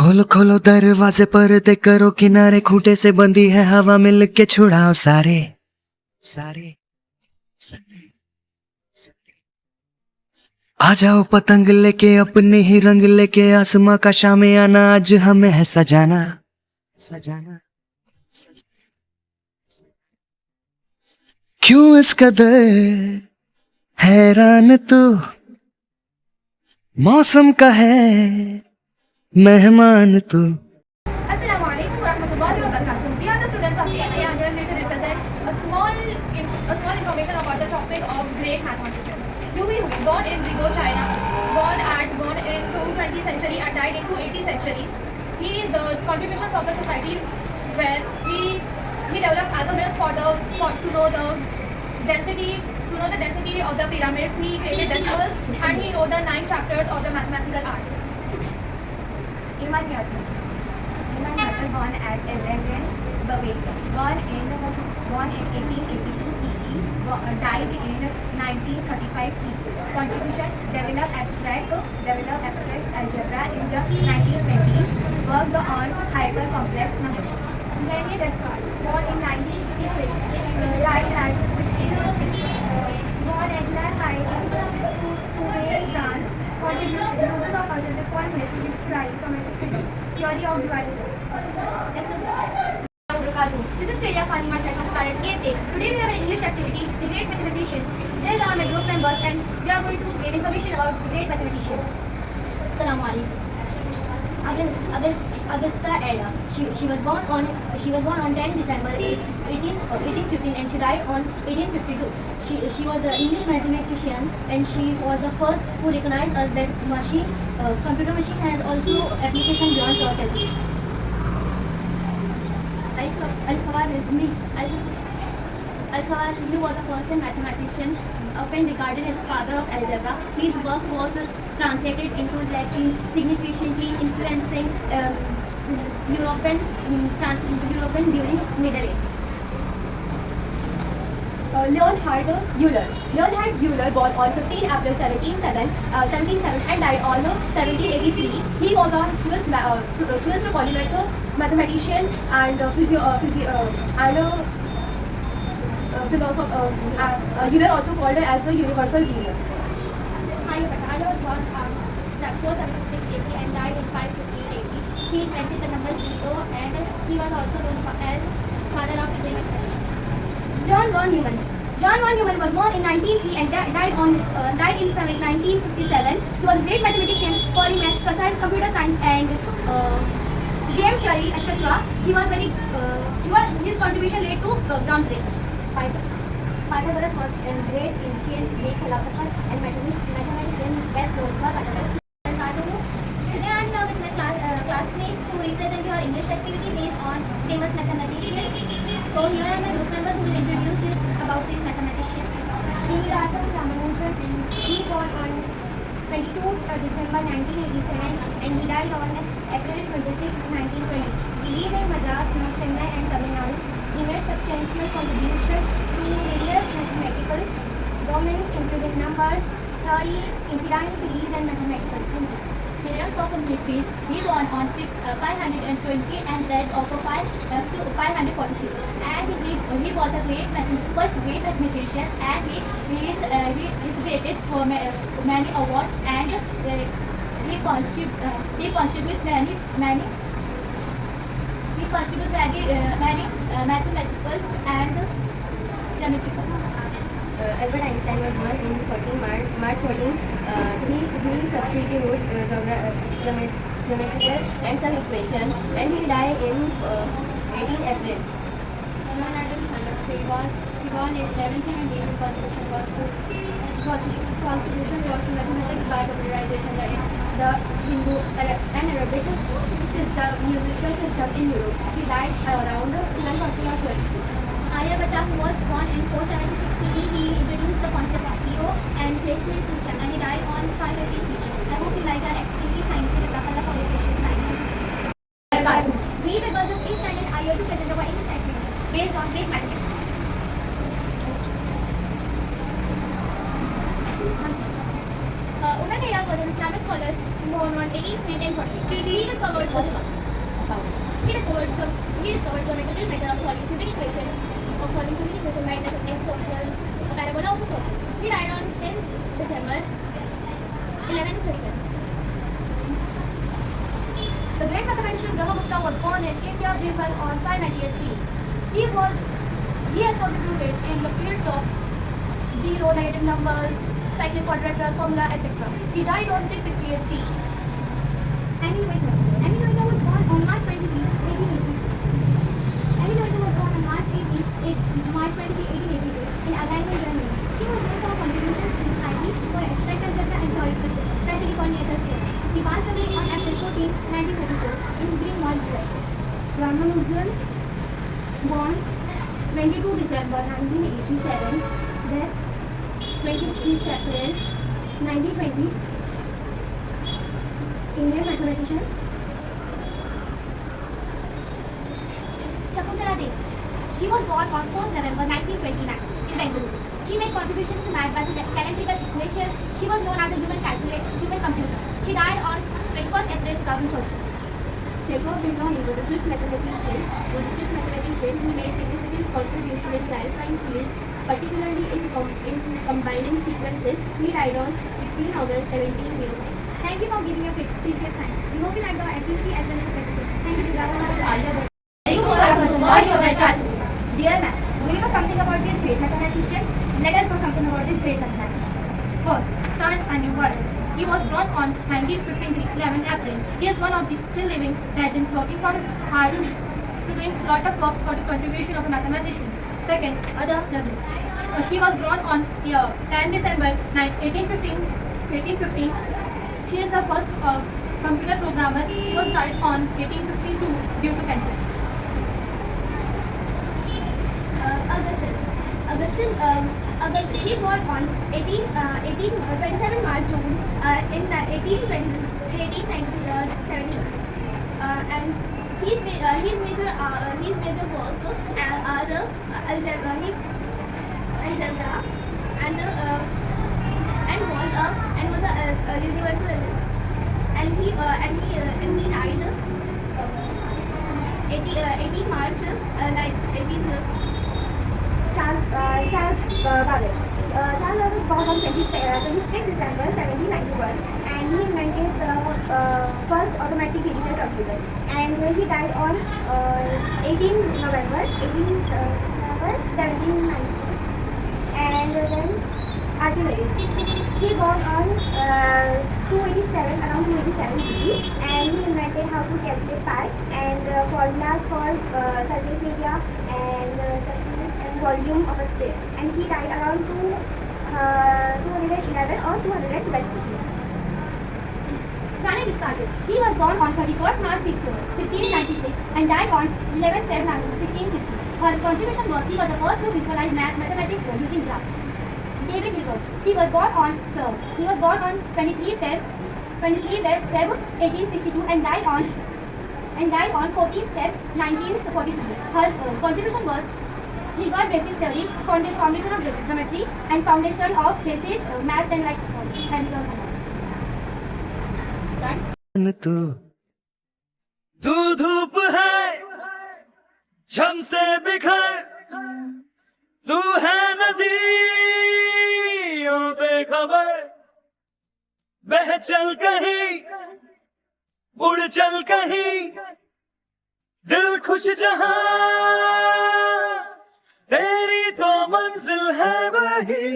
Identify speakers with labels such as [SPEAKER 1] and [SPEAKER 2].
[SPEAKER 1] खोलो खोलो दरवाजे पर्दे करो किनारे, खूंटे से बंदी है हवा, मिल के छुड़ाओ सारे सारे सारे। आ जाओ पतंग लेके अपने ही रंग लेके, आसमां का शामियाना आज हमें है सजाना सजाना। क्यों इस कदर हैरान तू, मौसम का है मेहमान तू।
[SPEAKER 2] Assalamu alaikum warahmatullahi wabarakatuh. We are the students of 8A and we are here to represent a small information about the topic of great mathematicians. Louis Hui, born in Zibo, China, born in 20th century and died in 280th century. The contributions of the society where he developed algorithms to know the density of the pyramids. He created decimals and he wrote the 9 chapters of the mathematical arts.
[SPEAKER 3] Iman Yathur. Iman Yathur, born at London, Bavaria. Born in 1882 CE. Died in 1935 CE. Contribution: developed abstract algebra in the 1920s. Worked on hypercomplex numbers. René Descartes, born in 1956. Died at 1650. Born at La Haye, Tournai, France. Contribution: uses of algebraic formulas to describe geometric figures. Theory of dualism. This is Celia Fatima Shah from Standard 8A. Today we have an English activity, the great mathematicians. These are my group members and we are going to give information about the great mathematicians. Assalamu alaikum. Augusta Ada. She was born on 10 December 1815 and she died on 1852. She was the English mathematician and she was the first who recognized us that computer machine has also application beyond pure calculations. Al-Khwarizmi was a Persian mathematician, often regarded as the father of algebra. His work was translated into Latin, significantly influencing European during Middle Age. Leonhard Euler, born on 15 April 1707 and died on 1783. He was a Swiss polymath, mathematician and philosopher. Euler also called as a universal genius. Aryabhatta was born on 476 AD and died in 515 AD. He invented the number 0 and he was also known as father of Indian mathematics. John von Neumann was born in 1903 and died in 1957. He was a great mathematician, polymath, computer science and game theory, etc. His contribution led to groundbreaking. Pythagoras was a great ancient Greek philosopher and mathematician, best known for mathematics. Today I am here with my classmates to represent your English activity based on famous mathematicians. So here are my group members who will introduce you about this mathematician. Srinivasa Ramanujan. He born on 22 December 1987 and he died on April 26, 1920. He lived in Madras, Chennai and Tamil Nadu. He made substantial contribution to various mathematical domains including numbers, theory, infinite series and mathematical thinking.
[SPEAKER 4] Millions of militaries, he born on 520 and died of 546. And he was a first great mathematician and he is rated for many awards and he contributes many mathematical and geometrical.
[SPEAKER 3] Albert Einstein was born in March 14. He substituted geometrical and some equation and he died in 18 April.
[SPEAKER 2] Leonardo da Vinci. He born in 1170. His contribution was to mathematics by popularization the Hindu and Arabic musical system in Europe. He died around 1240 or 12.
[SPEAKER 4] Aryabhatta, who was born in 476 CE, he introduced the concept of zero and placement system and he died on 580 CE. I hope you like our activity. Thank you, Jazakallah, for your precious time.
[SPEAKER 3] We, the girls of 8th standard, are here to present our English activity based on great mathematics.
[SPEAKER 4] उन्होंने यह
[SPEAKER 2] an Islamic scholar born on 18th May 1040. He discovered the geometrical method of solving cubic equation right as an x circle, a parabola of a circle. He died on 10 December 1131. The great mathematician Brahmagupta was born in India, Bhopal on 598 CE. He has contributed in the fields of zero, negative numbers, cyclic quadrilateral formula, etc. He died on 668 CE.
[SPEAKER 3] Amy Noether. Amy Noether was born on March 23, 1880. Amy Noether was born on March 23, 1882 in Erlangen, Germany. She was known for her contributions to society for abstract algebra and theoretical physics, especially for Noether's theorem. She passed away on April 14, 1934 in Greenwald, US.
[SPEAKER 2] Ramanujan, born 22 December 1987, death 26 April 1920, Indian mathematician.
[SPEAKER 3] Shakuntala Devi. She was born on 4th November 1929 in Bengaluru. She made contributions to math by calendrical equations. She was known as a human computer. She died on 21st April 2013.
[SPEAKER 2] Jacob Bernoulli was a Swiss mathematician. He made significant contribution in clarifying fields, particularly in combining sequences. He died on 16 August 1705.
[SPEAKER 3] Thank you for giving your precious time. We hope you liked our activity as well as the presentation. Thank you.
[SPEAKER 2] Dear Matt, do you know something about these great mathematicians? Let us know something about these great mathematicians. First, Sir Archibald. He was born on 11 April. He is one of the still living legends working from his heart to doing a lot of work for the contribution of a mathematician. Second, Ada Lovelace. She was born on 10 December 1815. She is the first computer programmer. She was died on 1852 due to cancer.
[SPEAKER 3] Augustus. He born on 27 March June in 1871. And his major work are algebra and was a universal algebra. And he died 18 March 1806.
[SPEAKER 2] Charles Babbage. Charles Babbage was born on 26 December 1791 and he invented the first automatic digital computer, and he died on 18 November 1794. And then artilleries. He born on 287 BC, and he invented how to calculate pi and formulas for surface area and surface and volume of a sphere. And he died around 211 or 212 BC.
[SPEAKER 3] Rane Descartes. He was born on 31st March 1596 and died on 11th February 1650. Her contribution was he was the first to visualize mathematics using graphs. David Hilbert. He was born on 23 Feb 1862 and died on 14th Feb 1943. Her contribution was Hilbert basis theory, foundation of geometry, and foundation of basis maths and
[SPEAKER 1] तू तू धूप है झम से बिखर तू है नदियों पे खबर बह चल कहीं उड़ चल कहीं दिल खुश जहां तेरी तो मंजिल है वही